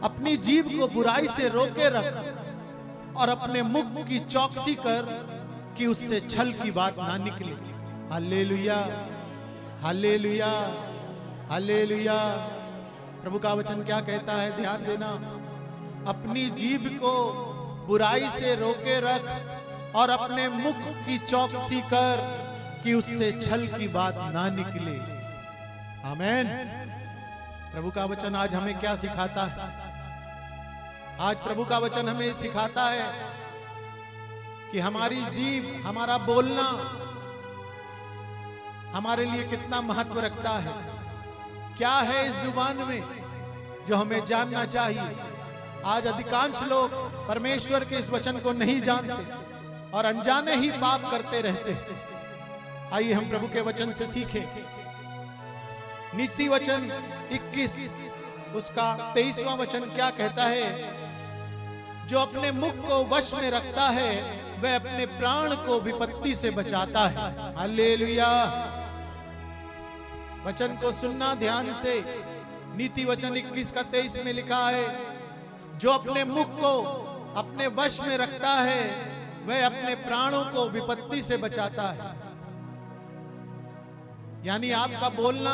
अपनी जीभ को बुराई से रोके रख और अपने मुख की चौकसी कर कि उससे छल की बात ना निकले। Hallelujah, hallelujah, hallelujah. प्रभु का वचन क्या कहता है, ध्यान देना। अपनी जीभ को बुराई से रोके रख और अपने मुख की चौकसी कर कि उससे छल की बात ना निकले। आमीन। प्रभु का वचन आज हमें क्या सिखाता है? आज प्रभु का वचन हमें सिखाता है कि हमारी जीभ, हमारा बोलना हमारे लिए कितना महत्व रखता है। क्या है इस जुबान में जो हमें जानना चाहिए? आज अधिकांश लोग परमेश्वर के इस वचन को नहीं जानते और अनजाने ही पाप करते रहते हैं। आइए हम प्रभु के वचन से सीखें। नीति वचन 21 उसका 23वां वचन क्या कहता है? जो अपने मुख को वश में रखता है वह अपने प्राण को विपत्ति से बचाता है। हालेलुया। वचन को सुनना ध्यान से। नीति वचन 21 का 23 में लिखा है, जो अपने मुख को अपने वश में रखता है वह अपने प्राणों को विपत्ति से बचाता है। यानी आपका बोलना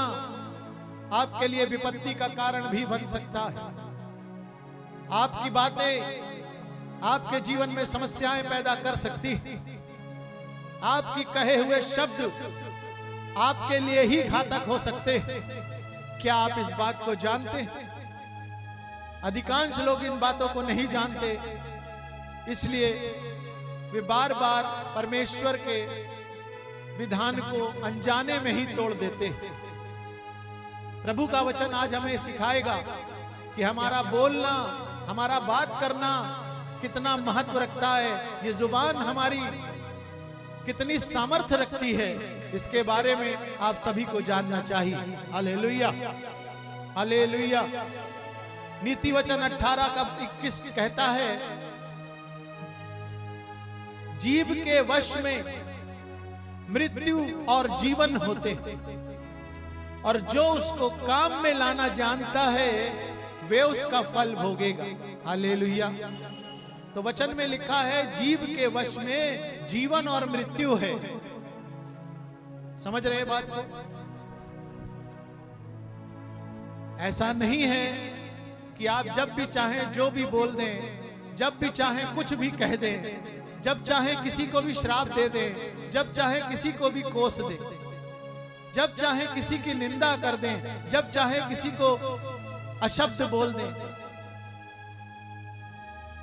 आपके लिए विपत्ति का कारण भी बन सकता है। आपकी बातें आपके जीवन में समस्याएं पैदा कर सकती हैं। आपकी कहे हुए शब्द आपके लिए ही घातक हो सकते हैं। क्या आप इस बात को जानते हैं? अधिकांश लोग इन बातों को नहीं जानते, इसलिए वे बार बार परमेश्वर के विधान को अनजाने में ही तोड़ देते हैं। प्रभु का वचन आज हमें सिखाएगा कि हमारा बोलना, हमारा बात करना कितना महत्व रखता है। ये जुबान हमारी कितनी सामर्थ्य रखती है, इसके बारे में आप सभी को जानना चाहिए। Hallelujah, hallelujah. नीति वचन 18 का 21 कहता है, जीभ के वश में मृत्यु और जीवन होते हैं और जो उसको काम में लाना जानता है वे उसका फल भोगेगा। हालेलुया। तो वचन में लिखा है जीभ के वश में जीवन और मृत्यु है। समझ रहे हैं बात को? ऐसा नहीं है कि आप जब भी चाहें जो भी बोल दें, जब भी चाहें कुछ भी कह दें, जब चाहें किसी को भी श्राप दे दें, जब चाहें किसी को भी कोस दें, जब चाहें किसी की निंदा कर दें, जब चाहें किसी को अशब्द बोल दें।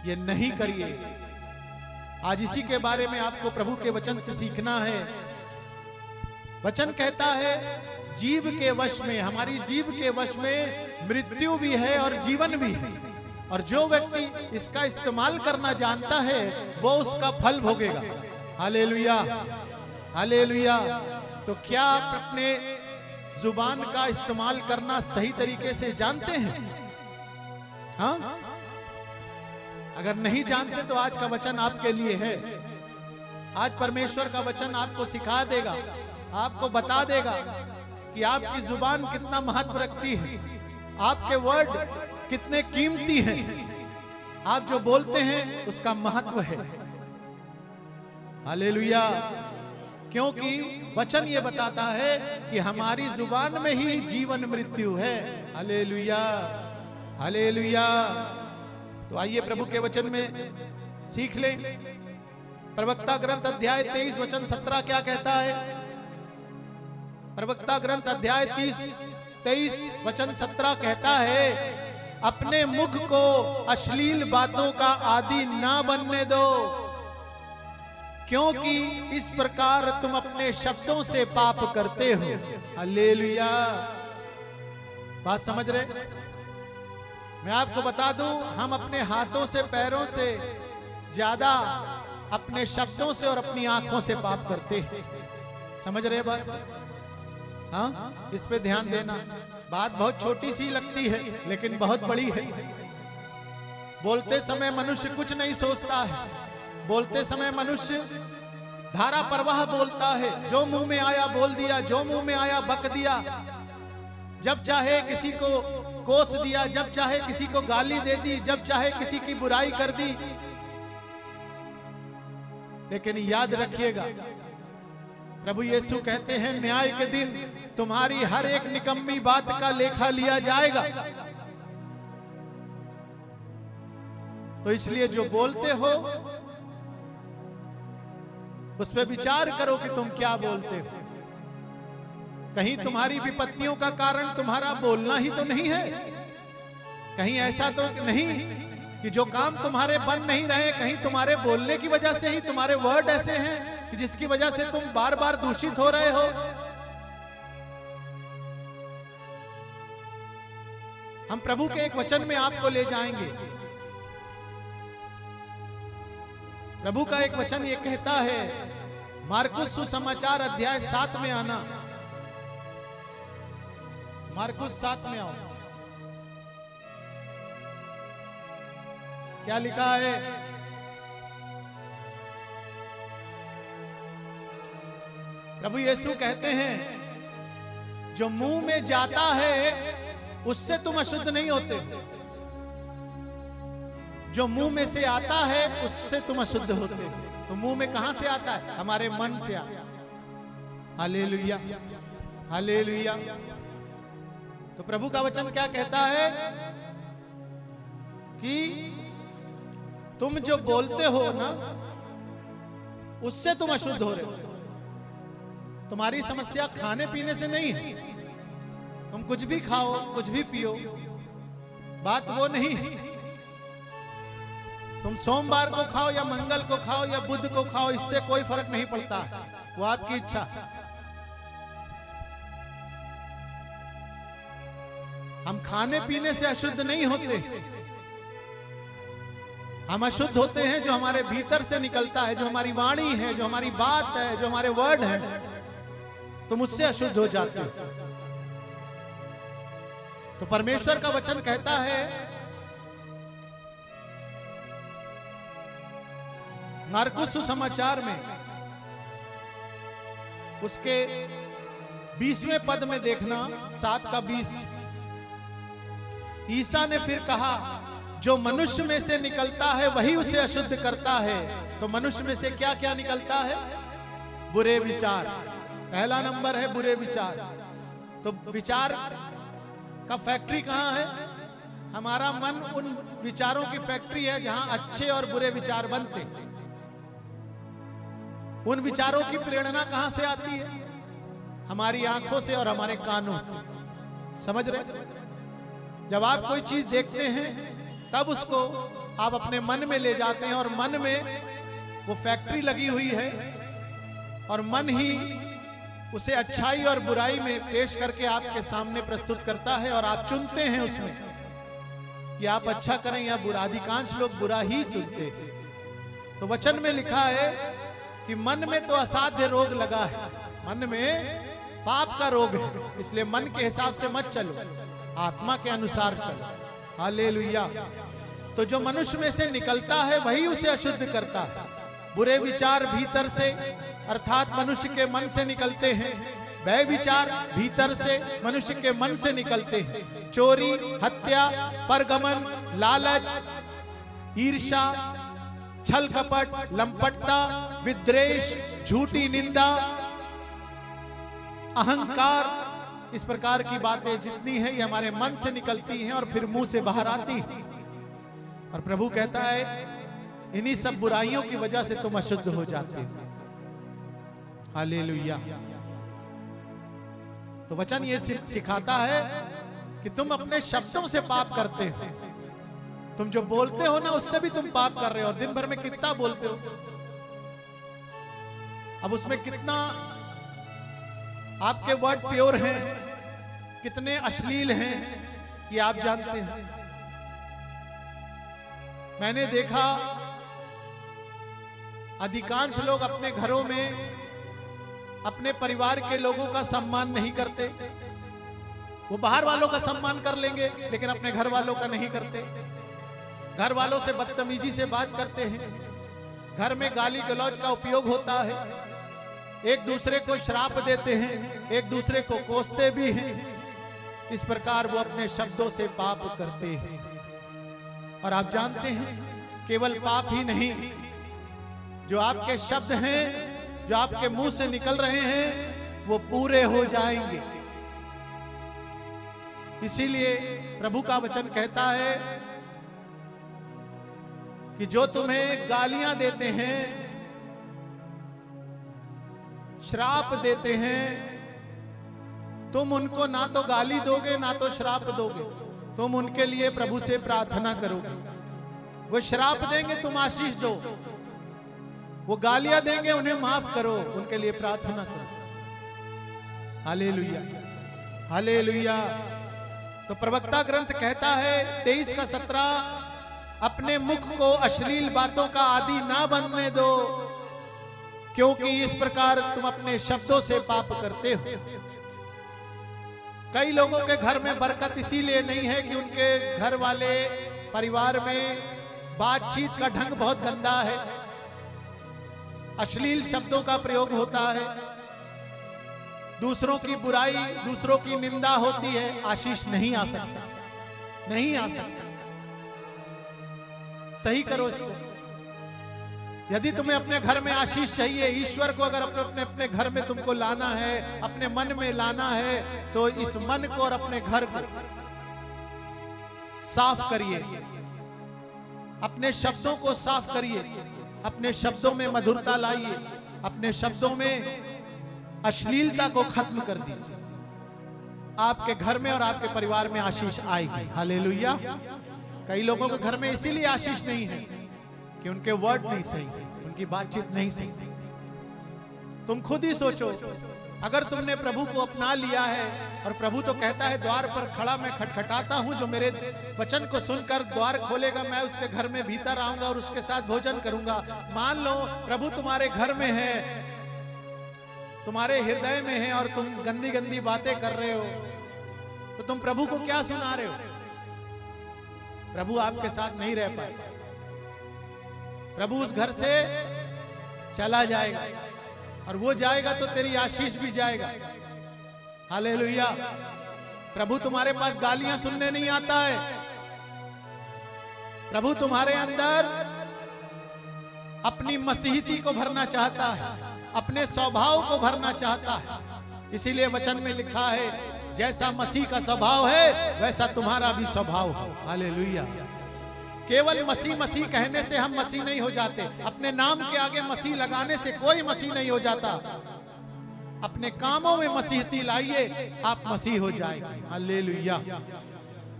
ये नहीं करिए। आज इसी के बारे में आपको प्रभु के वचन से सीखना है। वचन कहता है जीभ के वश में, हमारी जीभ के वश में मृत्यु भी है और जीवन भी है, और जो व्यक्ति इसका इस्तेमाल करना जानता है वो उसका फल भोगेगा। Hallelujah, hallelujah. तो क्या आप अपने जुबान का इस्तेमाल करना सही तरीके से जानते हैं? हाँ? अगर नहीं जानते तो आज का वचन आपके लिए है। आज परमेश्वर का वचन आपको सिखा देगा, आपको बता देगा कि आपकी जुबान कितना महत्व रखती है, आपके वर्ड कितने कीमती हैं, आप जो बोलते हैं उसका महत्व है। हालेलुया। क्योंकि वचन ये बताता है कि हमारी जुबान में ही जीवन मृत्यु है। Hallelujah, hallelujah. तो आइए प्रभु के वचन में सीख लें। प्रवक्ता ग्रंथ अध्याय 23 वचन 17 क्या कहता है? प्रवक्ता ग्रंथ अध्याय 23 वचन 17 कहता है, अपने मुख को अश्लील बातों का आदि ना बनने दो, क्योंकि इस प्रकार तुम अपने शब्दों से पाप करते हो। हालेलुया। बात समझ रहे? मैं आपको बता दूं, हम अपने हाथों से, पैरों से ज्यादा अपने शब्दों से और अपनी आंखों से पाप करते हैं। समझ रहे बात? हाँ, इस पे ध्यान देना। बात बहुत छोटी सी लगती है लेकिन बहुत बड़ी है। बोलते समय मनुष्य कुछ नहीं सोचता है। बोलते समय मनुष्य धारा प्रवाह बोलता है, जो मुंह में आया बोल दिया, जो मुंह में आया बक दिया। जब चाहे किसी को कोस दिया, जब चाहे किसी को गाली दे दी, जब चाहे किसी की बुराई कर दी। लेकिन याद रखिएगा, प्रभु यीशु कहते हैं न्याय के दिन तुम्हारी हर एक निकम्मी बात का लेखा लिया जाएगा। तो इसलिए जो बोलते हो उस पर विचार करो कि तुम क्या बोलते हो। कहीं तुम्हारी विपत्तियों का कारण तुम्हारा बोलना ही तो नहीं है। कहीं ऐसा तो नहीं कि जो काम तुम्हारे बन नहीं रहे, कहीं तुम्हारे बोलने की वजह से ही तुम्हारे वर्ड ऐसे हैं कि जिसकी वजह से तुम बार बार दूषित हो रहे हो। हम प्रभु के एक वचन में आपको ले जाएंगे। प्रभु का एक वचन ये कहता है, मार्कुस सुसमाचार अध्याय 7 में आना। मार्कुस 7 में आओ। क्या लिखा है? प्रभु यीशु कहते हैं जो मुंह में जाता है उससे तुम अशुद्ध नहीं होते, जो मुंह में से आता है उससे तुम अशुद्ध होते हो। तो मुंह में कहां से आता है? हमारे मन से आता है। Hallelujah, hallelujah. तो प्रभु का वचन क्या कहता है कि तुम जो बोलते हो ना उससे तुम अशुद्ध हो रहे हो। तुम्हारी समस्या खाने पीने से नहीं है। तुम कुछ भी खाओ, कुछ भी पियो, बात वो नहीं है। तुम सोमवार को खाओ या मंगल को खाओ या बुध को खाओ, इससे कोई फर्क नहीं पड़ता, वो आपकी इच्छा। हम खाने पीने से अशुद्ध नहीं होते। हम अशुद्ध होते हैं जो हमारे भीतर से निकलता है, जो हमारी वाणी है, जो हमारी बात है, जो हमारे वर्ड है, तुम उससे अशुद्ध हो जाते हो। तो परमेश्वर का वचन कहता है, मार्कुस सुसमाचार में उसके 20वें पद में देखना, 7 का 20। ईसा ने फिर कहा, जो मनुष्य में से निकलता है वही उसे अशुद्ध करता है। तो मनुष्य में से क्या क्या निकलता है? बुरे विचार। पहला नंबर है बुरे विचार। तो विचार का फैक्ट्री कहां है? हमारा मन उन विचारों की फैक्ट्री है जहां अच्छे और बुरे विचार बनते हैं। उन विचारों की प्रेरणा कहां से आती है? हमारी आंखों से और हमारे कानों से। समझ रहे? जब आप कोई चीज देखते हैं तब उसको आप अपने मन में ले जाते हैं और मन में वो फैक्ट्री लगी हुई है और मन ही उसे अच्छाई और बुराई में पेश करके आपके सामने प्रस्तुत करता है और आप चुनते हैं उसमें कि आप अच्छा करें या बुरा। अधिकांश लोग बुरा ही चुनते हैं। तो वचन में लिखा है कि मन में तो असाध्य रोग लगा है, मन में पाप का रोग है, इसलिए मन के हिसाब से मत चलो, आत्मा के अनुसार चलो। हालेलुया। तो जो मनुष्य में से निकलता है वही उसे अशुद्ध करता है। बुरे विचार भीतर से अर्थात मनुष्य के मन से निकलते हैं। वह विचार भीतर से मनुष्य के मन से निकलते हैं। चोरी, हत्या, परगमन, लालच, ईर्ष्या, छल कपट, लंपटता, विद्वेष, झूठी निंदा, अहंकार, इस प्रकार की बातें जितनी हैं ये हमारे मन से निकलती हैं और फिर मुंह से बाहर आती हैं। और प्रभु कहता है इन्हीं सब बुराइयों की वजह से तुम अशुद्ध हो जाते हो। हालेलुया। तो वचन ये सिखाता है कि तुम अपने शब्दों से पाप करते हो। तुम जो बोलते हो ना उससे भी तुम पाप कर रहे हो। और दिन भर में कितना बोलते हो? अब उसमें कितना आपके वर्ड प्योर हैं, कितने अश्लील हैं, ये आप जानते हैं। मैंने देखा अधिकांश लोग अपने घरों में अपने परिवार के लोगों का सम्मान नहीं करते। वो बाहर वालों का सम्मान कर लेंगे लेकिन अपने घर वालों का नहीं करते। घर वालों से बदतमीजी से बात करते हैं। घर में गाली गलौज का उपयोग होता है। एक दूसरे को श्राप देते हैं, एक दूसरे को कोसते भी हैं, इस प्रकार वो अपने शब्दों से पाप करते हैं। और आप जानते हैं केवल पाप ही नहीं, जो आपके शब्द हैं, जो आपके मुंह से निकल रहे हैं, वो पूरे हो जाएंगे। इसीलिए प्रभु का वचन कहता है कि जो तुम्हें गालियां देते हैं, श्राप देते हैं, तुम उनको ना तो गाली दोगे ना तो श्राप दोगे, तुम उनके लिए प्रभु से प्रार्थना करोगे। वो श्राप देंगे, तुम आशीष दो। वो गालियां देंगे, उन्हें माफ करो, उनके लिए प्रार्थना करो। Hallelujah, hallelujah. तो प्रवक्ता ग्रंथ कहता है 23 का 17, अपने मुख को अश्लील बातों का आदि ना बनने दो, क्योंकि इस प्रकार तुम अपने शब्दों से पाप करते हो। कई लोगों के घर में बरकत इसीलिए नहीं है कि उनके घर वाले परिवार में बातचीत का ढंग बहुत गंदा है, अश्लील शब्दों का प्रयोग होता है, दूसरों की बुराई, दूसरों की निंदा होती है। आशीष नहीं आ सकता, नहीं आ सकता। सही करो इसको। यदि तुम्हें अपने घर में आशीष चाहिए, ईश्वर को अगर अपने घर में तुमको लाना है, अपने मन में लाना है, तो इस मन को और अपने घर को साफ करिए, अपने शब्दों को साफ करिए, अपने शब्दों में मधुरता लाइए, अपने शब्दों में अश्लीलता को खत्म कर दीजिए। आपके घर में और आपके परिवार में आशीष आएगी। हालेलुया। कई लोगों के घर में इसीलिए आशीष नहीं है कि उनके वर्ड नहीं सही, उनकी बातचीत नहीं सही। तुम खुद ही सोचो, अगर तुमने प्रभु को अपना लिया है, और प्रभु तो कहता है द्वार पर खड़ा मैं खटखटाता हूं, जो मेरे वचन को सुनकर द्वार खोलेगा, मैं उसके घर में भीतर आऊंगा और उसके साथ भोजन करूंगा। मान लो प्रभु तुम्हारे घर में है, तुम्हारे हृदय में है, और तुम गंदी गंदी बातें कर रहे हो, तो तुम प्रभु को क्या सुना रहे हो? प्रभु आपके साथ नहीं रह पाए, प्रभु उस घर से चला जाएगा, और वो जाएगा तो तेरी आशीष भी जाएगा। हालेलुया। प्रभु तुम्हारे पास गालियां सुनने नहीं आता है, प्रभु तुम्हारे अंदर अपनी मसीहती को भरना चाहता है, अपने स्वभाव को भरना चाहता है। इसीलिए वचन में लिखा है, जैसा मसीह का स्वभाव है वैसा तुम्हारा भी स्वभाव हो। हालेलुया। केवल मसीह मसीह कहने से हम मसीह नहीं हो जाते, अपने नाम के आगे मसीह लगाने से कोई मसीह नहीं हो जाता। अपने कामों में मसीहती लाइए, आप मसीह हो जाएंगे। हालेलुया।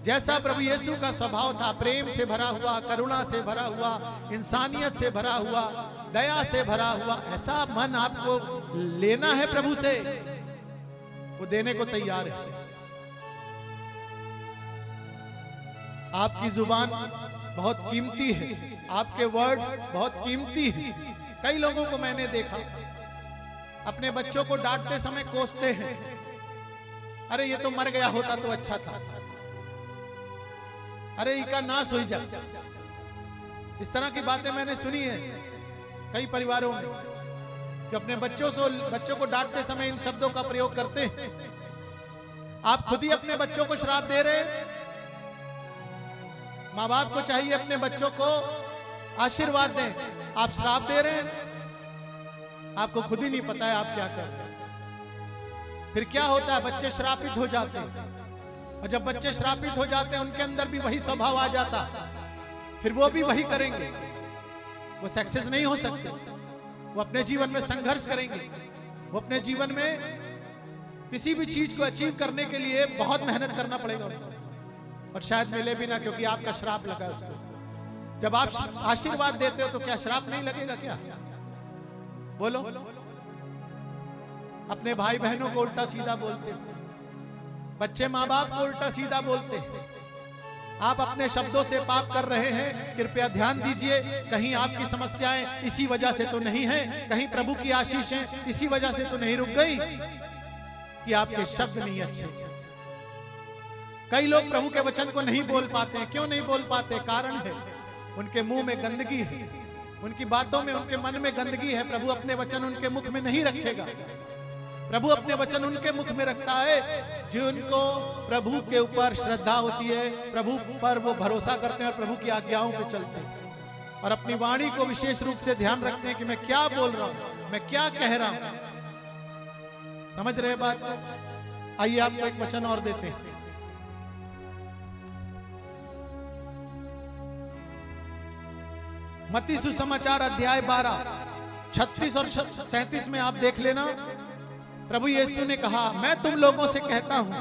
जैसा प्रभु यीशु का स्वभाव था, प्रेम से भरा हुआ, करुणा से भरा हुआ, इंसानियत से भरा हुआ, दया से भरा हुआ, ऐसा मन आपको लेना है प्रभु से, वो देने को तैयार है। आपकी जुबान बहुत कीमती है, आपके वर्ड्स बहुत कीमती हैं। कई लोगों को मैंने देखा अपने बच्चों को डांटते समय कोसते हैं, अरे ये तो मर गया होता तो अच्छा था, अरे इनका नाश हो जा। इस तरह की बातें मैंने सुनी है कई परिवारों में, जो अपने बच्चों को डांटते समय इन शब्दों का प्रयोग करते हैं। आप खुद ही अपने बच्चों को श्राप दे रहे हैं। माँ बाप को चाहिए अपने बच्चों को आशीर्वाद दें, आप श्राप दे रहे हैं। आपको खुद ही नहीं पता है आप क्या कर रहे हैं। फिर क्या होता है, बच्चे श्रापित हो जाते हैं, और जब बच्चे श्रापित हो जाते हैं उनके अंदर भी वही स्वभाव आ जाता, फिर वो भी वही करेंगे। वो सक्सेस नहीं हो सकते, वो अपने जीवन में संघर्ष करेंगे, वो अपने जीवन में किसी भी चीज को अचीव करने के लिए बहुत मेहनत करना पड़ेगा उनको, और शायद मिले भी ना, क्योंकि आपका श्राप लगा है उसको। जब आप आशीर्वाद देते हो तो क्या श्राप नहीं लगेगा क्या? बोलो। अपने भाई बहनों को उल्टा सीधा बोलते हो, बच्चे माँ बाप को उल्टा सीधा बोलते हैं। आप अपने शब्दों से पाप कर रहे हैं। कृपया ध्यान दीजिए, कहीं आपकी समस्याएं इसी वजह से तो नहीं है, कहीं प्रभु की आशीषें इसी वजह से तो नहीं रुक गई कि आपके शब्द नहीं अच्छे। कई लोग प्रभु के वचन को नहीं बोल पाते। क्यों नहीं बोल पाते? कारण है उनके मुंह में गंदगी है, उनकी बातों में, उनके मन में गंदगी है। प्रभु अपने वचन उनके मुख में नहीं रखेगा। प्रभु अपने वचन उनके मुख में रखता है जिनको प्रभु के ऊपर श्रद्धा होती है, प्रभु पर वो भरोसा करते हैं और प्रभु की आज्ञाओं पे चलते हैं और अपनी वाणी को विशेष रूप से ध्यान रखते हैं कि मैं क्या बोल रहा हूं, मैं क्या कह रहा हूं। समझ रहे बात को? आइए आपको एक वचन और देते हैं। मत्ती सुसमाचार अध्याय 12 36 और 37 में आप देख लेना। प्रभु यीशु ने कहा, मैं तुम लोगों से कहता हूं,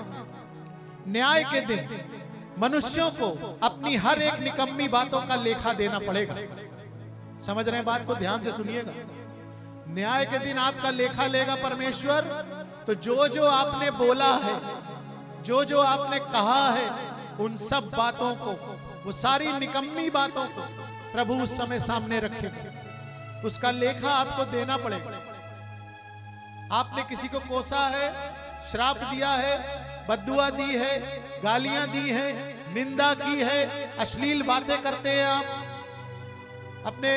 न्याय के दिन मनुष्यों को अपनी हर एक निकम्मी बातों का लेखा देना पड़ेगा। समझ रहे हैं बात को? ध्यान से सुनिएगा। न्याय के दिन आपका लेखा लेगा परमेश्वर। तो जो जो आपने बोला है, जो जो आपने कहा है, उन सब बातों को, वो सारी निकम्मी बातों को प्रभु उस समय सामने रखेगा। उसका लेखा आपको देना पड़ेगा। आपने किसी को कोसा है, श्राप दिया है, बद्दुआ दी है, गालियां दी है, निंदा की है, अश्लील बातें करते हैं आप, अपने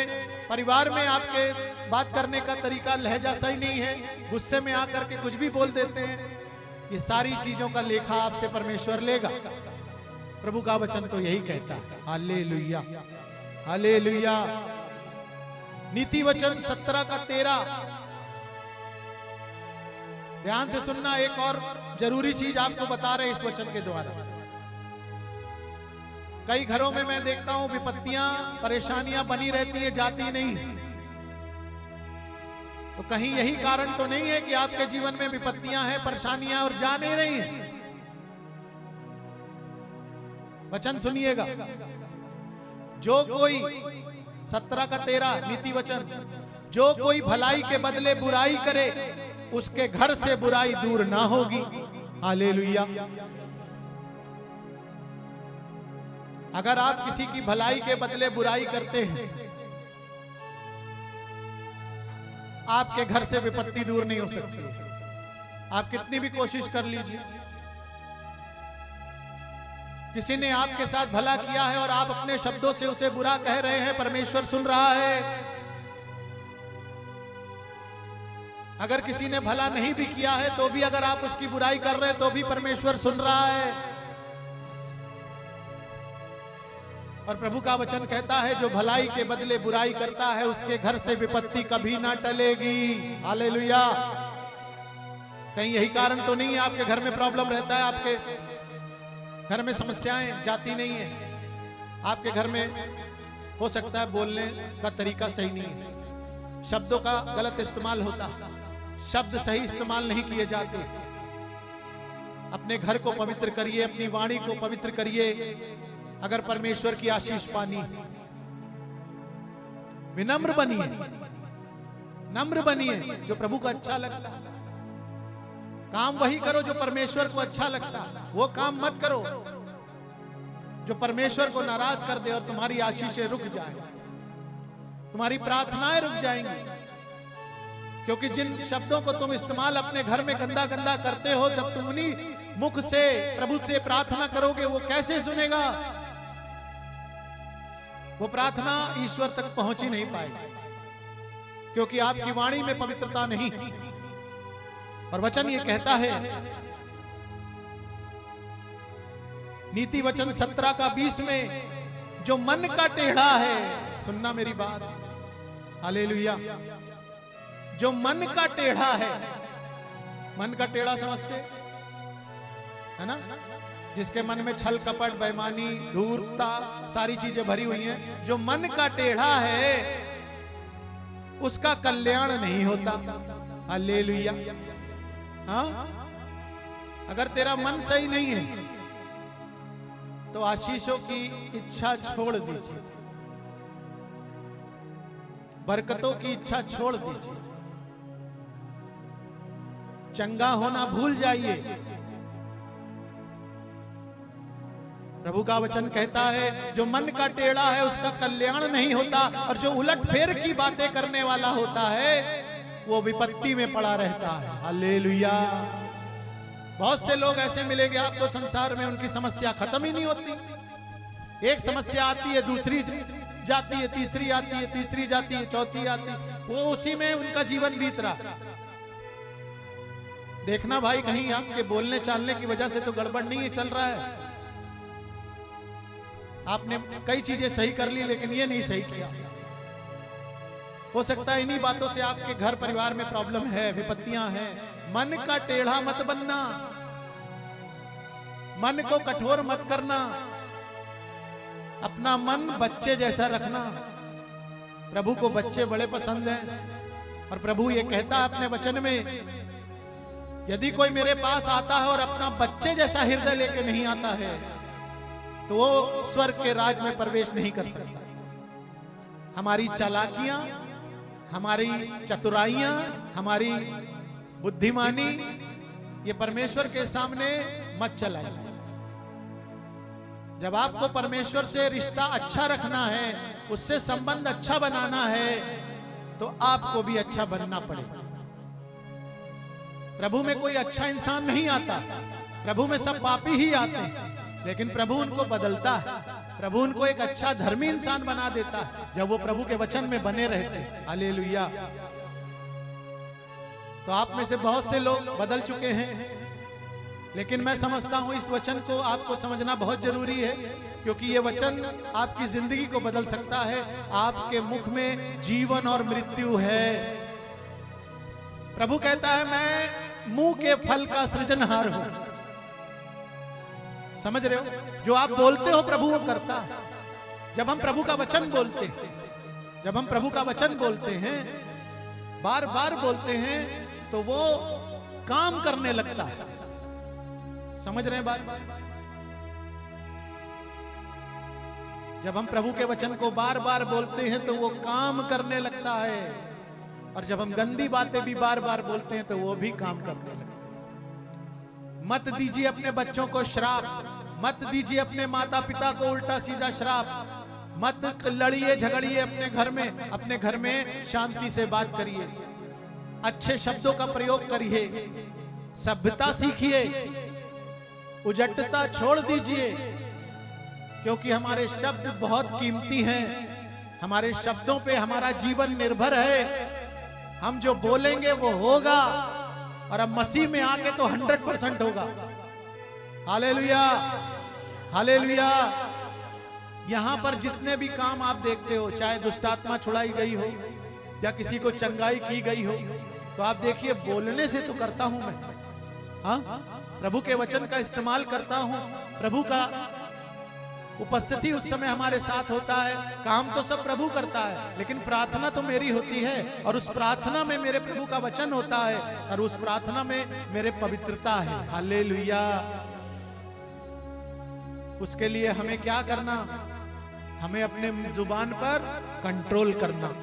परिवार में आपके बात करने का तरीका लहजा सही नहीं है, गुस्से में आकर के कुछ भी बोल देते हैं, ये सारी चीजों का लेखा आपसे परमेश्वर लेगा। प्रभु का वचन तो यही कहता है। Hallelujah, hallelujah. नीति वचन 17 का 13। ध्यान से सुनना, एक और जरूरी चीज आपको बता रहे इस वचन के द्वारा। कई घरों में मैं देखता हूं विपत्तियां, परेशानियां बनी रहती है, जाती नहीं। तो कहीं यही कारण तो नहीं है कि आपके जीवन में विपत्तियां हैं, परेशानियां और जा नहीं रही हैं? वचन सुनिएगा। जो कोई 17 का 13 नीति वचन, जो कोई भलाई के बदले बुराई करे उसके घर से बुराई दूर ना होगी। हालेलुया। अगर आप किसी की भलाई के बदले बुराई करते हैं, आपके घर से विपत्ति दूर नहीं हो सकती। आप कितनी भी कोशिश कर लीजिए। किसी ने आपके साथ भला किया है और आप अपने शब्दों से उसे बुरा कह रहे हैं, परमेश्वर सुन रहा है। अगर किसी ने भला नहीं भी किया है तो भी अगर आप उसकी बुराई कर रहे हैं तो भी परमेश्वर सुन रहा है। और प्रभु का वचन कहता है, जो भलाई के बदले बुराई करता है उसके घर से विपत्ति कभी ना टलेगी। हालेलुया। कहीं यही कारण तो नहीं है आपके घर में प्रॉब्लम रहता है, आपके घर में समस्याएं जाती नहीं है, आपके घर में हो सकता है बोलने का तरीका सही नहीं है, शब्दों का गलत इस्तेमाल होता, शब्द सही इस्तेमाल नहीं किए जाते। अपने घर को पवित्र करिए, अपनी वाणी को पवित्र करिए। अगर परमेश्वर की आशीष पानी, विनम्र बनिए, नम्र बनिए, जो प्रभु को अच्छा लगता है। काम वही करो जो परमेश्वर को अच्छा लगता है, वो काम मत करो जो परमेश्वर को नाराज कर दे और तुम्हारी आशीषें रुक जाए, तुम्हारी प्रार्थनाएं रुक जाएंगी। क्योंकि जिन शब्दों को तुम इस्तेमाल अपने घर में गंदा गंदा करते हो, जब तुम उन्हीं मुख से प्रभु से प्रार्थना करोगे, वो कैसे सुनेगा? वो प्रार्थना ईश्वर तक पहुंच ही नहीं पाएगी, क्योंकि आपकी वाणी में पवित्रता नहीं। और वचन ये कहता है, नीति वचन 17 का 20 में, जो मन का टेढ़ा है, सुनना मेरी बात, हालेलुया, जो मन का टेढ़ा है, मन का टेढ़ा समझते है ना, जिसके मन में छल कपट, बेईमानी, धूर्तता, सारी चीजें भरी हुई हैं, जो मन का टेढ़ा है उसका कल्याण नहीं होता। हालेलुया। हाँ, अगर तेरा मन सही नहीं है तो आशीषों की इच्छा छोड़ दीजिए, बरकतों की इच्छा छोड़ दीजिए, चंगा होना भूल जाइए। प्रभु का वचन कहता है, जो मन का टेढ़ा है उसका कल्याण नहीं होता, और जो उलट फेर की बातें करने वाला होता है वो विपत्ति में पड़ा रहता है। हालेलुया। बहुत से लोग ऐसे मिलेंगे आपको संसार में, उनकी समस्या खत्म ही नहीं होती। एक समस्या आती है, दूसरी जाती है, तीसरी आती है, तीसरी जाती है, चौथी आती है, वो उसी में उनका जीवन बीत रहा। देखना भाई, कहीं आपके बोलने चालने की वजह से तो गड़बड़ नहीं है चल रहा है। आपने कई चीजें सही कर ली लेकिन ये नहीं सही किया। हो सकता है इन्हीं बातों से आपके घर परिवार में प्रॉब्लम है, विपत्तियां हैं। मन का टेढ़ा मत बनना, मन को कठोर मत करना, अपना मन बच्चे जैसा रखना। प्रभु को बच्चे बड़े पसंद हैं और प्रभु ये कहता है अपने वचन में, यदि कोई मेरे पास आता है और अपना बच्चे जैसा हृदय लेके नहीं आता है तो वो स्वर्ग के राज में प्रवेश नहीं कर सकता। हमारी चालाकियां, हमारी चतुराइयां, हमारी बुद्धिमानी, ये परमेश्वर के सामने मत चलाइए। जब आपको परमेश्वर से रिश्ता अच्छा रखना है, उससे संबंध अच्छा बनाना है, तो आपको भी अच्छा बनना पड़ेगा। प्रभु में कोई अच्छा इंसान नहीं आता, प्रभु में सब पापी ही आते हैं, लेकिन प्रभु उनको बदलता है। प्रभु उनको एक अच्छा धर्मी इंसान बना देता है जब वो प्रभु के वचन में बने रहते हैं। हालेलुया। तो आप में से बहुत से लोग बदल चुके हैं, लेकिन मैं समझता हूं इस वचन को आपको समझना बहुत जरूरी है, क्योंकि ये वचन आपकी जिंदगी को बदल सकता है। आपके मुख में जीवन और मृत्यु है। प्रभु कहता है मैं मुंह के फल का सृजनहार हूं। समझ रहे हो? जो आप बोलते हो प्रभु वो करता है। जब हम प्रभु का वचन बोलते हैं, जब हम प्रभु का वचन बोलते हैं, बार बार बोलते हैं, तो वो काम करने लगता है। समझ रहे हैं बात? जब हम प्रभु के वचन को बार बार बोलते हैं तो वो काम करने लगता है, और जब हम गंदी बातें भी बार बार बोलते हैं तो वो भी काम करने लगता है। मत दीजिए अपने बच्चों को श्राप, मत दीजिए अपने माता पिता को उल्टा सीधा श्राप, मत लड़िए झगड़िए अपने घर में शांति से बात करिए, अच्छे शब्दों का प्रयोग करिए, सभ्यता सीखिए, उजटता छोड़ दीजिए, क्योंकि हमारे शब्द बहुत कीमती हैं। हमारे शब्दों पे हमारा जीवन निर्भर है। हम जो बोलेंगे वो होगा, और अब मसीह में आके तो 100% होगा। Hallelujah, hallelujah. यहां पर जितने भी काम आप देखते हो, चाहे दुष्टात्मा छुड़ाई गई हो या किसी को चंगाई की गई हो, तो आप देखिए बोलने से तो करता हूं मैं। हाँ, प्रभु के वचन का इस्तेमाल करता हूं, प्रभु का उपस्थिति उस समय हमारे साथ होता है। काम तो सब प्रभु करता है, लेकिन प्रार्थना तो मेरी होती है, और उस प्रार्थना में मेरे प्रभु का वचन होता है, और उस प्रार्थना में मेरे पवित्रता है। हालेलुया। उसके लिए हमें क्या करना? हमें अपने जुबान पर कंट्रोल करना।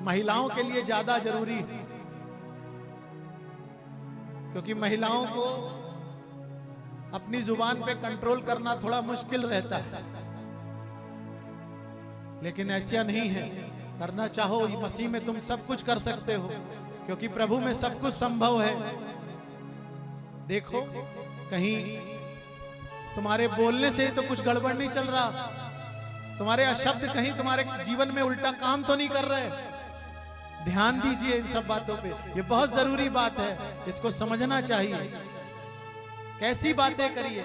महिलाओं के लिए ज्यादा जरूरी है, क्योंकि महिलाओं को अपनी जुबान पे कंट्रोल करना थोड़ा मुश्किल रहता है, लेकिन ऐसा नहीं है। करना चाहो, मसीह में तुम सब कुछ कर सकते हो, क्योंकि प्रभु में सब कुछ संभव है। देखो, कहीं तुम्हारे बोलने से तो कुछ गड़बड़ नहीं चल रहा, तुम्हारे अशब्द कहीं तुम्हारे जीवन में उल्टा काम तो नहीं कर रहे। ध्यान दीजिए इन सब बातों पे, ये बहुत जरूरी बात है, इसको समझना चाहिए। कैसी बातें करिए?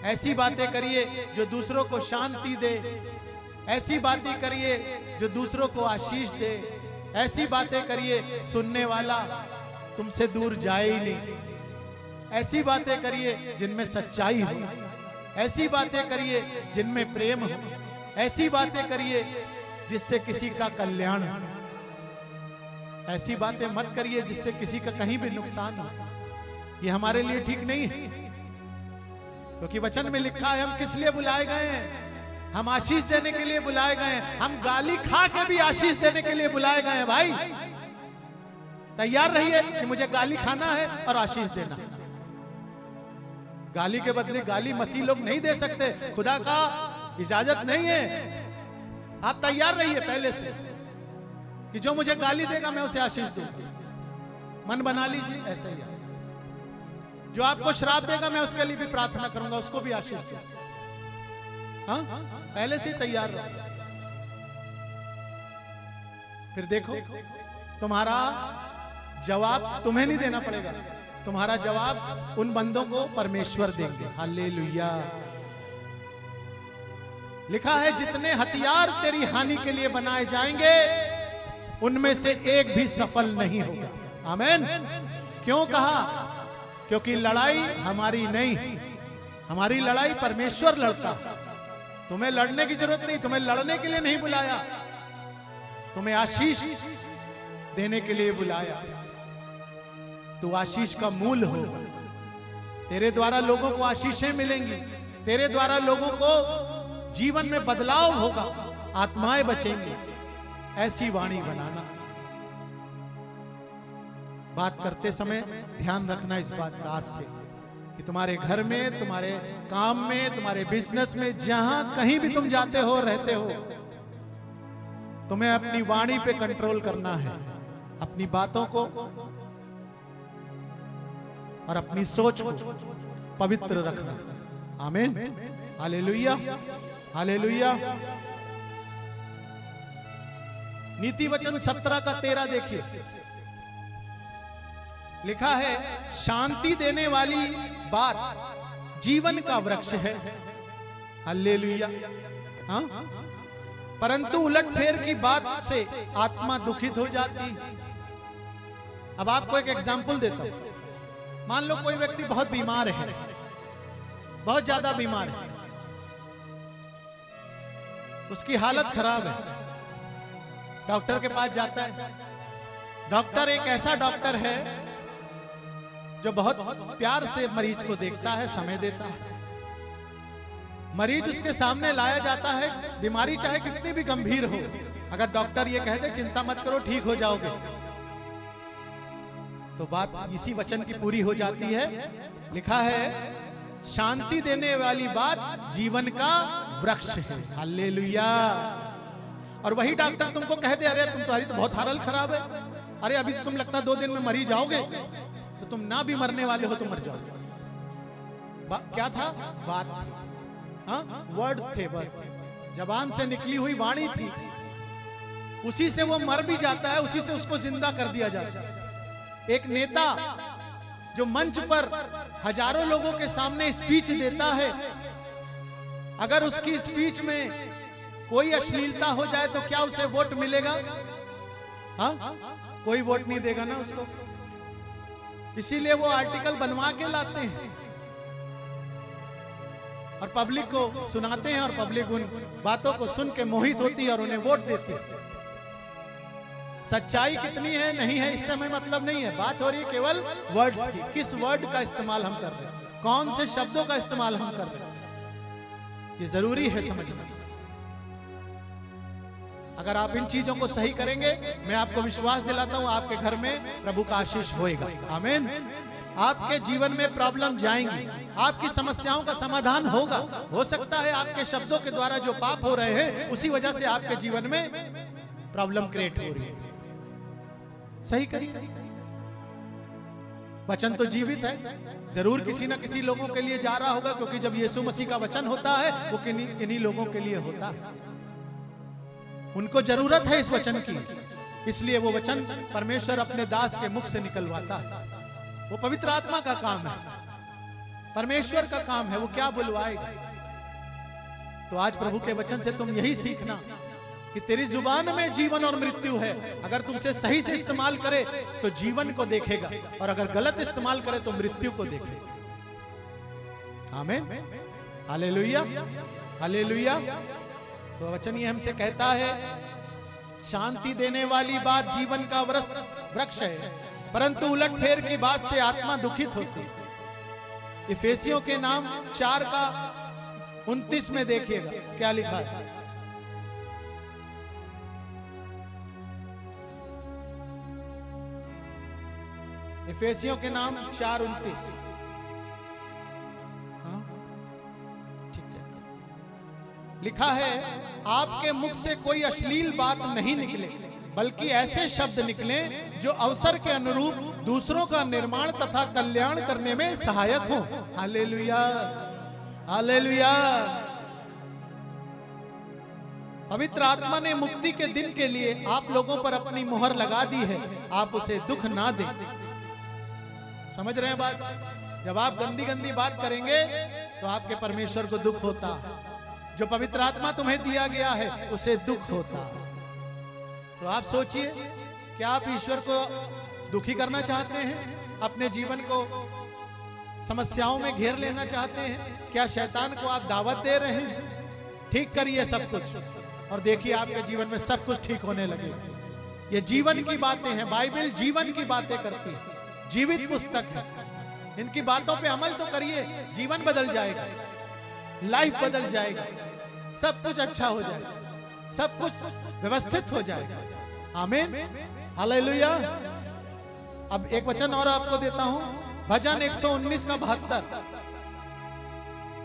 ऐसी बातें करिए जो दूसरों को शांति दे, ऐसी बातें करिए जो दूसरों को आशीष दे, ऐसी बातें करिए सुनने वाला तुमसे दूर जाए ही नहीं, ऐसी बातें करिए जिनमें सच्चाई हो, ऐसी बातें करिए जिनमें प्रेम हो, ऐसी बातें करिए जिससे किसी का कल्याण हो। ऐसी बातें मत करिए जिससे किसी का कहीं भी नुकसान हो। ये हमारे लिए ठीक नहीं है, क्योंकि वचन में लिखा है हम किस लिए बुलाए गए हैं? हम आशीष देने के लिए बुलाए गए हैं। हम गाली खा के भी आशीष देने के लिए बुलाए गए हैं। भाई तैयार रहिए कि मुझे गाली खाना है और आशीष देना। गाली के बदले गाली मसीह लोग नहीं दे सकते, खुदा का इजाजत नहीं है। आप तैयार रहिए पहले से कि जो मुझे गाली देगा मैं उसे आशीष दूंगा। मन बना लीजिए ऐसा ही। जो आपको श्राप देगा मैं उसके लिए भी प्रार्थना करूंगा, उसको भी आशीष दूंगा। हाँ, पहले से तैयार रहो। फिर देखो तुम्हारा जवाब तुम्हें नहीं देना पड़ेगा, तुम्हारा जवाब उन बंदों को परमेश्वर देंगे। हालेलुया। लिखा है जितने हथियार तेरी हानि के लिए बनाए जाएंगे उनमें से एक भी सफल नहीं होगा। आमीन। क्यों कहा? क्योंकि लड़ाई हमारी नहीं, हमारी लड़ाई परमेश्वर लड़ता। तुम्हें लड़ने की जरूरत नहीं, तुम्हें लड़ने के लिए नहीं बुलाया, तुम्हें आशीष देने के लिए बुलाया। तू आशीष का मूल हो। तेरे द्वारा लोगों को आशीषें मिलेंगी, तेरे द्वारा लोगों को जीवन में बदलाव होगा, आत्माएं बचेंगी। ऐसी वाणी बनाना। बात करते समय ध्यान रखना इस बात का आज से कि तुम्हारे घर में, तुम्हारे काम में, तुम्हारे बिजनेस में, जहां कहीं भी तुम जाते हो, रहते हो, तुम्हें अपनी वाणी पे कंट्रोल करना है, अपनी बातों को और अपनी सोच को पवित्र रखना। आमीन। Hallelujah, hallelujah. नीति वचन 17 का 13 देखिए। लिखा है शांति देने वाली बात जीवन का वृक्ष है। हालेलुया। हाँ, परंतु उलटफेर की बात से आत्मा दुखित हो जाती। अब आपको एक एग्जाम्पल देता हूं। मान लो कोई व्यक्ति बहुत बीमार है, बहुत ज्यादा बीमार है, उसकी हालत खराब है, डॉक्टर के पास जाता है। डॉक्टर एक ऐसा डॉक्टर है जो बहुत प्यार से मरीज को देखता है, समय देता है। मरीज उसके सामने लाया जाता है, बीमारी चाहे कितनी भी गंभीर हो, अगर डॉक्टर ये कह दे चिंता मत करो ठीक हो जाओगे, तो बात इसी वचन की पूरी हो जाती है। लिखा है शांति देने वाली बात जीवन का वृक्ष है। हालेलुया। और वही डॉक्टर तुमको कह दे अरे तुम्हारी तो बहुत हालत खराब है, अरे अभी तुम लगता है 2 दिन में मरी जाओगे, तो तुम ना भी मरने वाले हो तो मर जाओगे। क्या था? बात थी, हाँ, वर्ड्स थे, बस जबान से निकली हुई वाणी थी। उसी से वो मर भी जाता है, उसी से उसको जिंदा कर दिया जाता है। एक नेता जो मंच पर हजारों लोगों के सामने स्पीच देता है, अगर उसकी स्पीच में कोई अश्लीलता हो जाए तो क्या उसे वोट मिलेगा? हाँ, कोई वोट नहीं देगा ना उसको। इसीलिए वो आर्टिकल बनवा के लाते हैं और पब्लिक को सुनाते हैं, और पब्लिक उन बातों को सुन के मोहित होती है और उन्हें वोट देती है। सच्चाई कितनी है नहीं है इससे हमें मतलब नहीं है, बात हो रही है केवल वर्ड्स की। किस वर्ड का इस्तेमाल हम कर रहे हैं, कौन से शब्दों का इस्तेमाल हम कर रहे हैं, ये जरूरी है समझना। अगर आप इन चीजों को सही करेंगे, मैं आपको विश्वास दिलाता हूं आपके घर में प्रभु का आशीष होएगा। आमीन। आपके जीवन में प्रॉब्लम जाएंगी, आपकी समस्याओं का समाधान होगा। हो सकता है आपके शब्दों के द्वारा जो पाप हो रहे हैं उसी वजह से आपके जीवन में प्रॉब्लम क्रिएट हो रही है। सही करिए। वचन तो जीवित है, जरूर किसी ना किसी लोगों के लिए जा रहा होगा, क्योंकि जब यीशु मसीह का वचन होता है वो किन्हीं लोगों के लिए होता है। उनको जरूरत है इस वचन की, इसलिए वो वचन परमेश्वर अपने दास के मुख से निकलवाता है। वो पवित्र आत्मा का काम है, परमेश्वर का काम है, वो क्या बुलवाएगा। तो आज प्रभु के वचन से तुम यही सीखना कि तेरी जुबान में जीवन और मृत्यु है। अगर तुम उसे सही से इस्तेमाल करे तो जीवन को देखेगा, और अगर गलत इस्तेमाल करे तो मृत्यु को देखेगा। आमीन। Hallelujah, hallelujah. तो वचन ये हमसे कहता है शांति देने वाली बात जीवन का वृक्ष है, परंतु उलटफेर की बात से आत्मा दुखित होती। इफिसियों के नाम 4 का 29 में देखिएगा क्या लिखा है। इफिसियों के नाम 4:29। हाँ, ठीक है। लिखा है आपके मुख से कोई अश्लील बात नहीं निकले, बल्कि ऐसे शब्द निकले जो अवसर के अनुरूप दूसरों का निर्माण तथा कल्याण करने में सहायक हो। Hallelujah, hallelujah. पवित्र आत्मा ने मुक्ति के दिन के लिए आप लोगों पर अपनी मुहर लगा दी है, आप उसे दुख ना दें। समझ रहे हैं बात? जब आप गंदी गंदी बात करेंगे तो आपके परमेश्वर को दुख होता है। जो पवित्र आत्मा तुम्हें दिया गया है उसे दुख होता है। तो आप सोचिए, क्या आप ईश्वर को दुखी करना चाहते हैं? अपने जीवन को समस्याओं में घेर लेना चाहते हैं? क्या शैतान को आप दावत दे रहे हैं? ठीक करिए सब कुछ और देखिए आपके जीवन में सब कुछ ठीक होने लगेगा। ये जीवन की बातें हैं, बाइबल जीवन की बातें करती है, जीवित पुस्तक है। इनकी बातों पे अमल तो करिए, जीवन बदल जाएगा, लाइफ बदल जाएगा, सब कुछ अच्छा हो जाएगा, सब कुछ व्यवस्थित हो जाएगा। आमीन, हालेलुया। अब एक वचन और आपको देता हूं, भजन 119 का 72,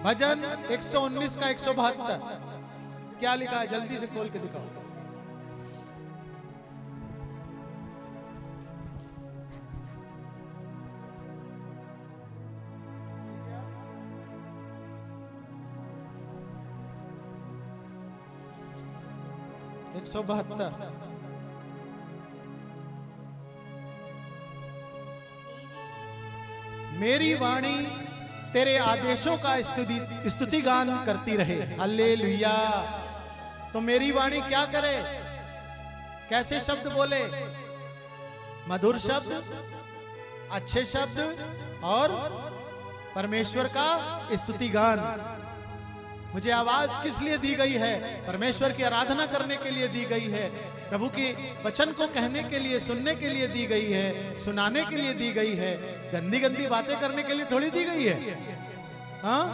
भजन 119 का 172 क्या लिखा है? जल्दी से खोल के दिखाओ। एक 172। मेरी वाणी तेरे आदेशों का स्तुति गान करती रहे। हालेलुया। तो मेरी वाणी क्या करे? कैसे शब्द बोले? मधुर शब्द, अच्छे शब्द और परमेश्वर का स्तुति गान। मुझे आवाज किस लिए दी गई है? परमेश्वर की आराधना करने के लिए दी गई है, प्रभु के वचन को कहने के लिए, सुनने के लिए दी गई है, सुनाने के लिए दी गई है। गंदी गंदी बातें करने के लिए थोड़ी दी गई है। हाँ,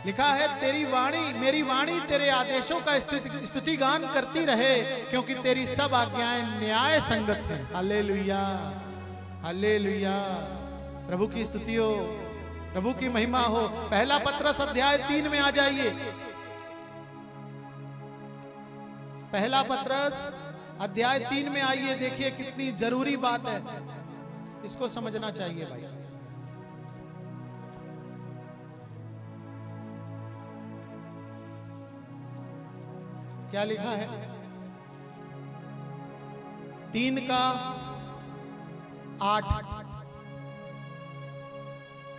लिखा है तेरी वाणी, मेरी वाणी तेरे आदेशों का स्तुति गान करती रहे, क्योंकि तेरी सब आज्ञाएं न्याय संगत हैं। Hallelujah, hallelujah. प्रभु की स्तुति हो, प्रभु की महिमा हो। पहला पत्रस अध्याय 3 में आ जाइए। पहला पत्रस अध्याय 3 में आइए, देखिए कितनी जरूरी बात है, इसको समझना चाहिए भाई। क्या लिखा है? 3 का 8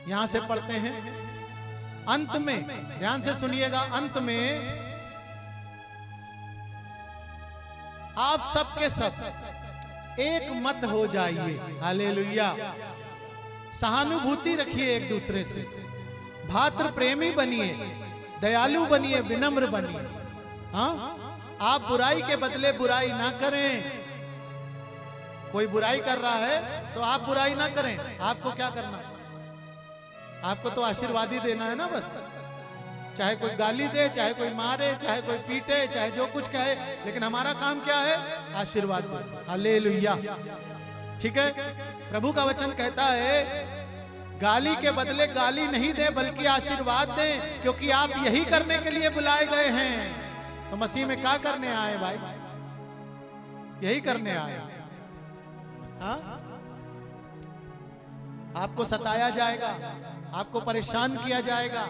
यहां से पढ़ते हैं। अंत में, ध्यान से सुनिएगा, अंत में आप सबके सब एक मत हो जाइए। हालेलुया। सहानुभूति रखिए एक दूसरे से, भातृ प्रेमी बनिए, दयालु बनिए, विनम्र बनिए। हाँ, आप बुराई के बदले बुराई ना करें। कोई बुराई कर रहा है तो आप बुराई ना करें। आपको क्या करना? आपको तो आशीर्वाद ही देना है ना बस। चाहे कोई गाली दे, चाहे कोई मारे, चाहे कोई पीटे, चाहे जो कुछ कहे, लेकिन हमारा काम क्या है? आशीर्वाद दे। हालेलुया। ठीक है, प्रभु का वचन कहता है गाली के बदले गाली नहीं दे, बल्कि आशीर्वाद दे, क्योंकि आप यही करने के लिए बुलाए गए हैं। तो मसीह में क्या करने आए भाई? यही करने आए। हाँ, आपको सताया जाएगा, आपको परेशान किया जाएगा,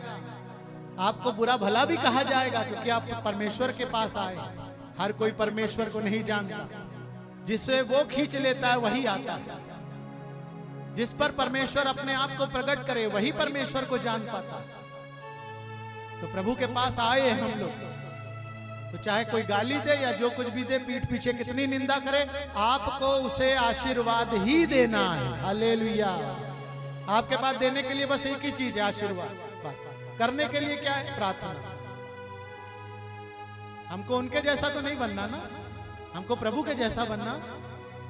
आपको बुरा भला भी कहा जाएगा, क्योंकि आप परमेश्वर के पास आए। हर कोई परमेश्वर को नहीं जानता, जिसे वो खींच लेता है वही आता है। जिस पर परमेश्वर अपने आप को प्रकट करे वही परमेश्वर को जान पाता है। तो प्रभु के पास आए हम लोग, तो चाहे कोई गाली दे या जो कुछ भी दे, पीठ पीछे कितनी निंदा करे, आपको उसे आशीर्वाद ही देना है। हालेलुया। आपके पास देने के लिए बस एक ही चीज है, आशीर्वाद। बस करने के लिए क्या है? प्रार्थना। हमको उनके जैसा तो नहीं बनना ना, हमको प्रभु के जैसा बनना,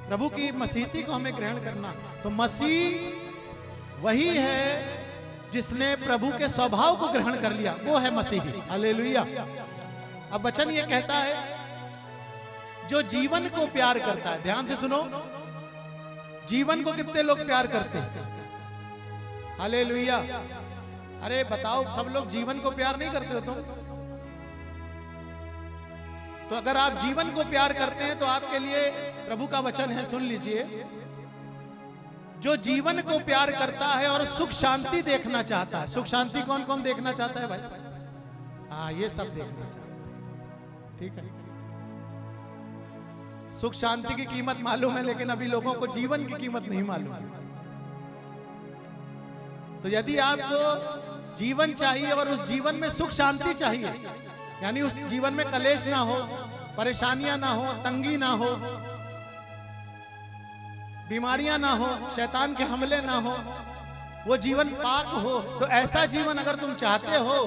प्रभु की मसीही को हमें ग्रहण करना। तो मसीह वही है जिसने प्रभु के स्वभाव को ग्रहण कर लिया, वो है मसीही। हालेलुया। अब वचन ये कहता है जो जीवन को प्यार करता है। ध्यान से सुनो, जीवन को कितने लोग प्यार करते हैं? हालेलुया। अरे बताओ, सब लोग जीवन को प्यार नहीं करते हो तुम? तो अगर आप जीवन को प्यार करते हैं तो आपके लिए प्रभु का वचन है, सुन लीजिए। जो जीवन को प्यार करता है और सुख शांति देखना चाहता है। सुख शांति कौन कौन देखना चाहता है भाई? हाँ, ये सब देखना चाहता है। ठीक है। सुख शांति की कीमत मालूम है, लेकिन अभी लोगों को जीवन की कीमत नहीं मालूम है। तो यदि आपको जीवन चाहिए और उस जीवन में सुख शांति चाहिए, यानी उस जीवन में कलेश ना हो, परेशानियां ना हो, तंगी ना हो, बीमारियां ना हो, शैतान के हमले ना हो, वो जीवन पाक हो, तो ऐसा जीवन अगर तुम चाहते हो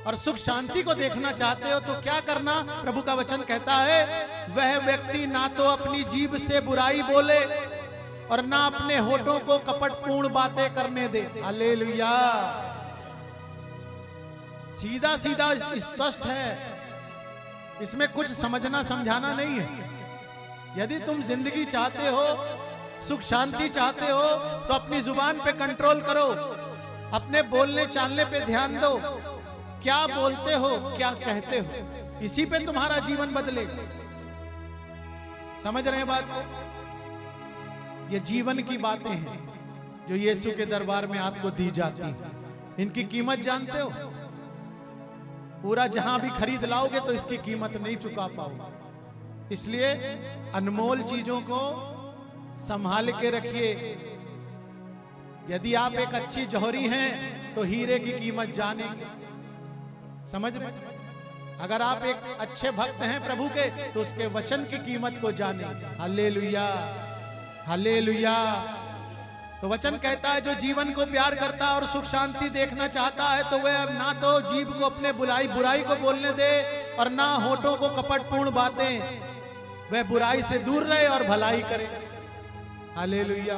और सुख शांति को देखना चाहते हो, तो क्या करना? प्रभु का वचन कहता है, वह व्यक्ति ना तो अपनी जीभ से बुराई बोले और ना अपने होठों को कपटपूर्ण बातें करने दे। हालेलुया। सीधा सीधा स्पष्ट है, इसमें कुछ समझना समझाना नहीं है। यदि तुम जिंदगी चाहते हो, सुख शांति चाहते हो, तो अपनी जुबान पे कंट्रोल करो, अपने बोलने चालने पे ध्यान दो। क्या बोलते हो, क्या कहते हो, इसी पे तुम्हारा जीवन बदलेगा। समझ रहे हैं बात को? ये जीवन की बातें हैं जो यीशु के दरबार में आपको दी जाती हैं। इनकी कीमत जानते हो? पूरा जहां भी खरीद लाओगे तो इसकी कीमत नहीं चुका पाओगे। इसलिए अनमोल चीजों को संभाल के रखिए। यदि आप एक अच्छी जौहरी हैं तो हीरे की कीमत जानेंगे। समझ रहे? अगर आप एक अच्छे भक्त हैं प्रभु के, तो उसके वचन की कीमत को जानेंगे। Hallelujah, hallelujah. तो वचन कहता है, जो जीवन को प्यार करता है और सुख शांति देखना चाहता है, तो वह ना तो जीभ को अपने बुराई को बोलने दे और ना होठों को कपटपूर्ण बातें। वह बुराई से दूर रहे और भलाई करे। हालेलुया।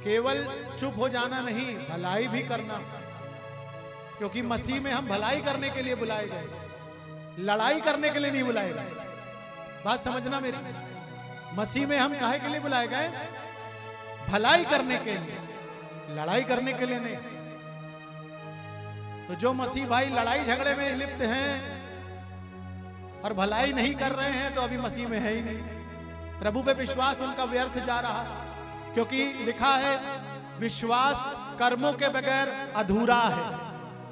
केवल चुप हो जाना नहीं, भलाई भी करना, क्योंकि मसीह में हम भलाई करने के लिए बुलाए गए, लड़ाई करने के लिए नहीं बुलाए गए। बात समझना मेरी। मसीह में हम काहे के लिए बुलाए गए? भलाई करने के लिए, लड़ाई करने के लिए नहीं। तो जो मसीह भाई लड़ाई झगड़े में लिप्त हैं और भलाई नहीं कर रहे हैं, तो अभी मसीह में है ही नहीं। प्रभु पे विश्वास उनका व्यर्थ जा रहा, क्योंकि लिखा है, विश्वास कर्मों के बगैर अधूरा है।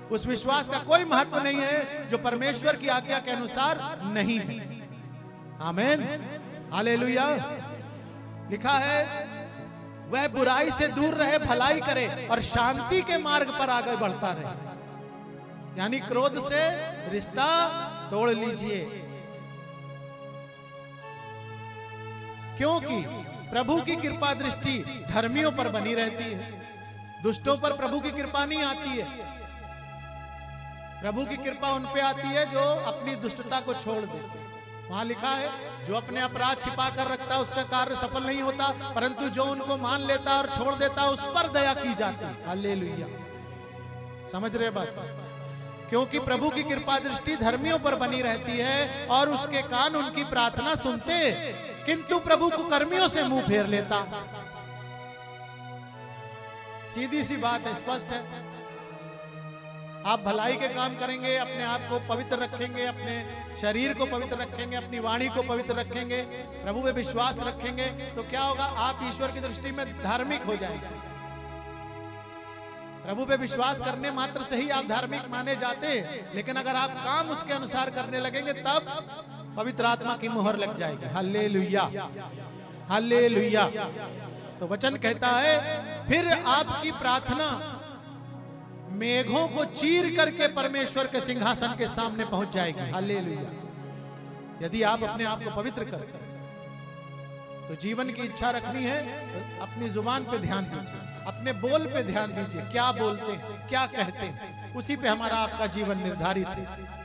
उस विश्वास का कोई महत्व नहीं है जो परमेश्वर की आज्ञा के अनुसार नहीं है। आमीन, हालेलुया। लिखा है, वह बुराई से दूर रहे, भलाई करे और शांति के मार्ग पर आगे बढ़ता रहे। यानी क्रोध से रिश्ता तोड़ लीजिए, क्योंकि प्रभु की कृपा दृष्टि धर्मियों पर बनी रहती है, दुष्टों पर प्रभु की कृपा नहीं आती है। प्रभु की कृपा उन पे आती है जो अपनी दुष्टता को छोड़ देते। वहां लिखा है, जो अपने अपराध छिपा कर रखता है उसका कार्य सफल नहीं होता, परंतु जो उनको मान लेता है और छोड़ देता है उस पर दया की जाती है। हालेलुया। समझ रहे बात? क्योंकि प्रभु की कृपा दृष्टि धर्मियों पर बनी रहती है और उसके कान उनकी प्रार्थना सुनते, किंतु प्रभु कुकर्मियों से मुंह फेर लेता। सीधी सी बात है, स्पष्ट है। आप भलाई के काम करेंगे, अपने आप को पवित्र रखेंगे, अपने शरीर को पवित्र रखेंगे, अपनी वाणी को पवित्र रखेंगे, प्रभु में विश्वास रखेंगे, तो क्या होगा? आप ईश्वर की दृष्टि में धार्मिक हो जाएंगे। प्रभु पे विश्वास करने मात्र से ही आप धार्मिक माने जाते हैं, लेकिन अगर आप काम उसके अनुसार करने लगेंगे तब पवित्र आत्मा की मुहर लग जाएगी। Hallelujah, hallelujah. तो वचन कहता है, फिर आपकी प्रार्थना मेघों को चीर करके परमेश्वर के सिंहासन के सामने पहुंच जाएगी। हालेलुया। यदि आप अपने आप को पवित्र करते, तो जीवन की इच्छा रखनी है तो अपनी जुबान पे ध्यान दीजिए, अपने बोल पे ध्यान दीजिए। क्या बोलते हैं, क्या कहते हैं, उसी पे हमारा आपका जीवन निर्धारित है।